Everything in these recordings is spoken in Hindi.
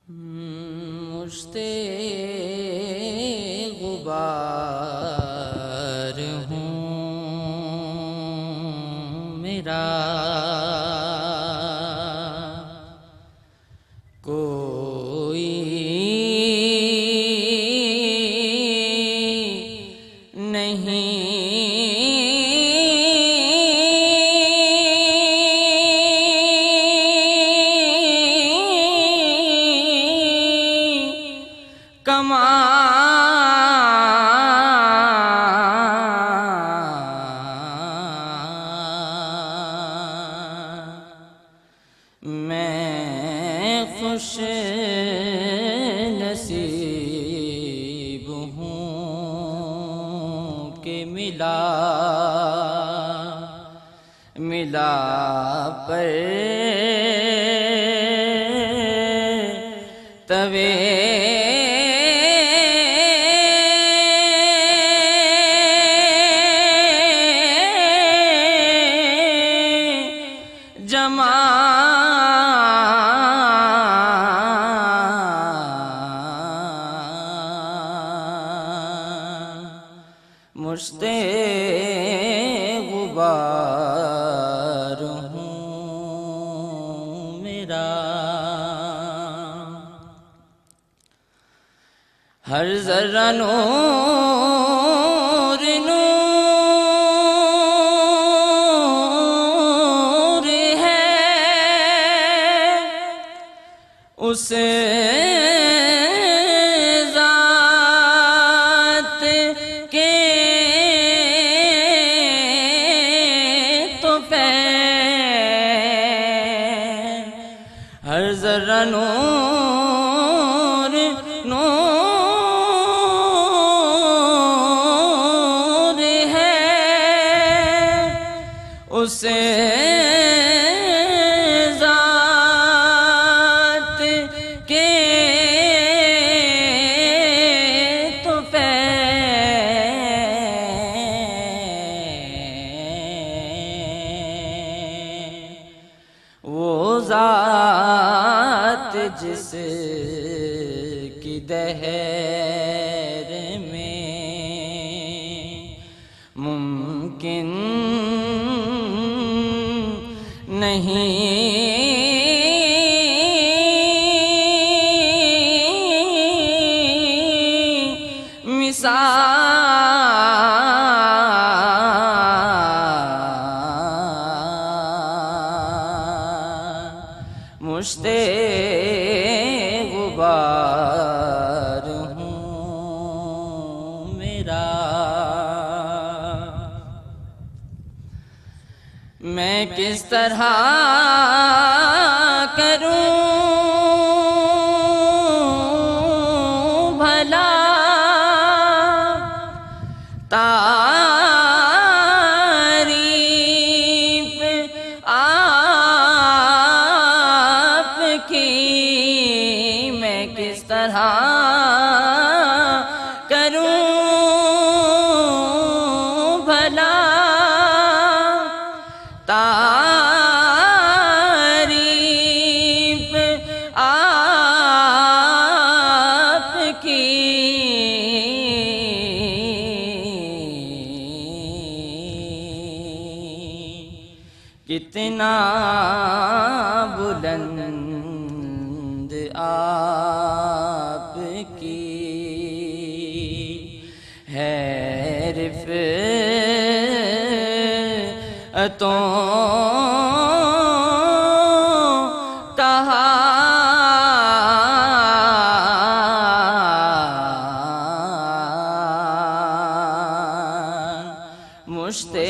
मुश्ते गुबार हूँ मेरा, कोई नहीं कमा मैं खुश नसीब हूँ कि मिला मिला पर तवे जमा मुश्ते गुबार हूँ मेरा, हर ज़र्रा नूर नूर है, उस ज़ात के तो पैर, हर ज़र्रा नूर नूर है, उस ज़ात के तो पैर, वो ज़ात जिस की दहर में मुमकिन नहीं मिसाल, मुश्ते गुबार हूँ मेरा, मैं किस तरह करूं भला तारीफ आपकी, मैं किस तरह करूं भला तारीफ आपकी, कितना बुलंद आपकी है रिफ़अतों कहा, मुश्ते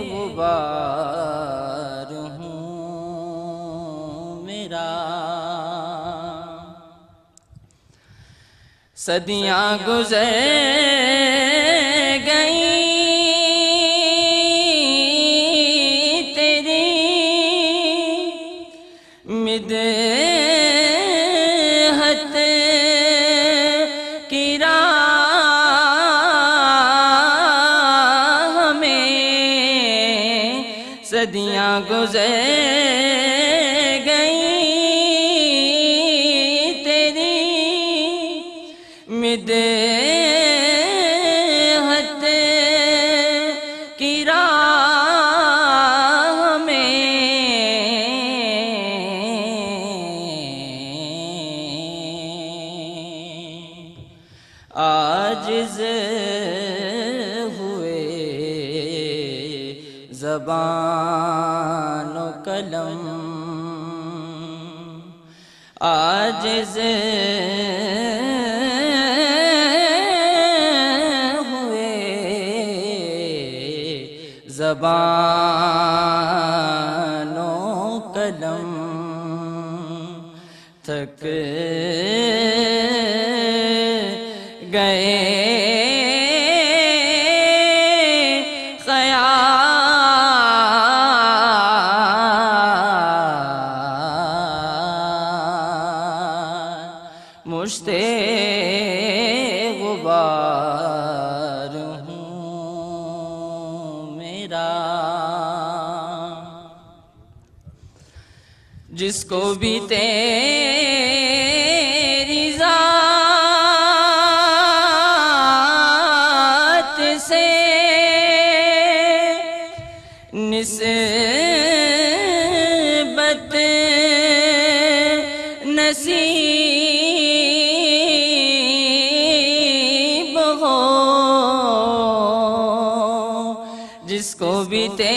गुबार हूँ मेरा, सदियाँ गुज़र गईं तेरी मिदहत की राह में, सदियाँ गुज़र गईं मिदहत की राह में आजिज़ हुए ज़बान व कलम, आजिज़ हुए ज़बान व कलम, थक गए मुश्ते गुबार हूँ मेरा। जिसको भी तेरी ज़ात से निस्बत नसीब हो, जिसको भी तेरी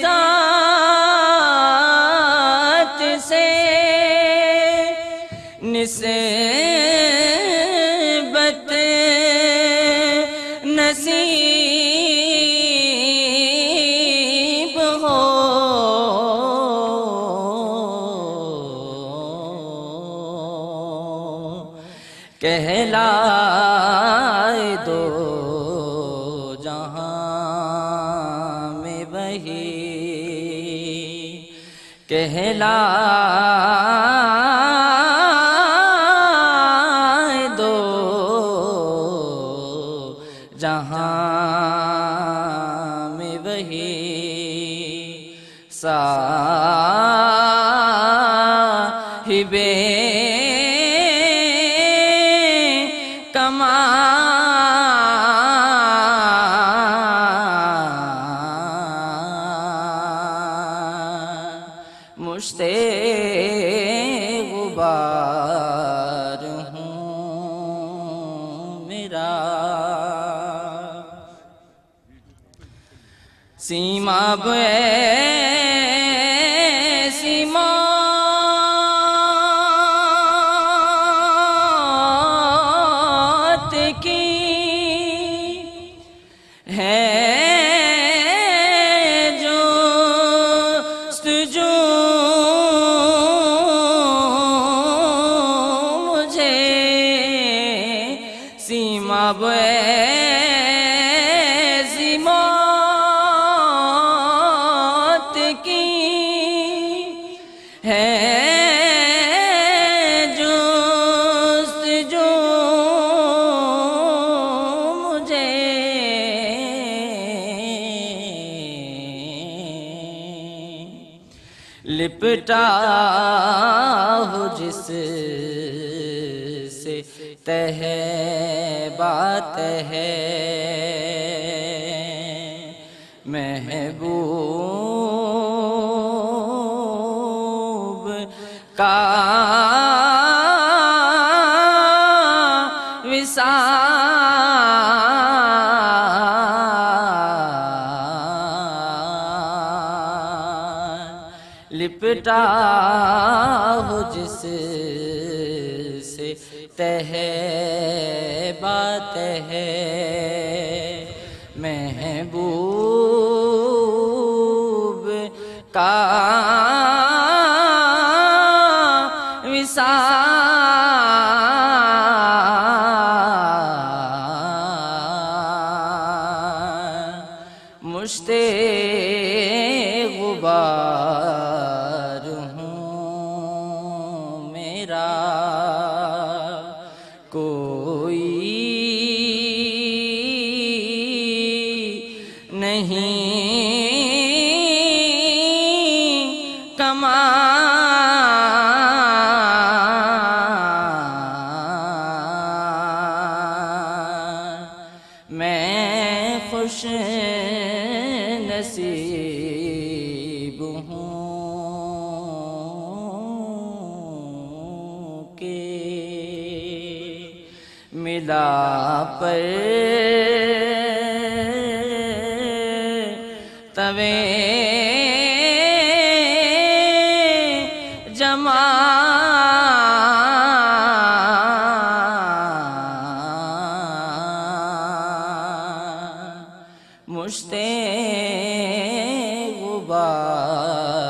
ज़ात से निस्बत नसीब हो, कहलाए दो जहां में वही, कहलाए दो जहां में वही, साहिबे मुश्ते गुबार हूँ मेरा। सीमा ऐसी मौत की है जो मुझे, सीमा ऐसी मौत की है जो मुझे, लिपटा हो जिस से तह बात है, महबूब का विसाल, लिपटा हो जिस से तह बात है, महबूब का विसाल, मुश्ते गुबार हूँ मेरा। कोई नहीं कमा मिला पर तवे जमा मुश्ते गुबार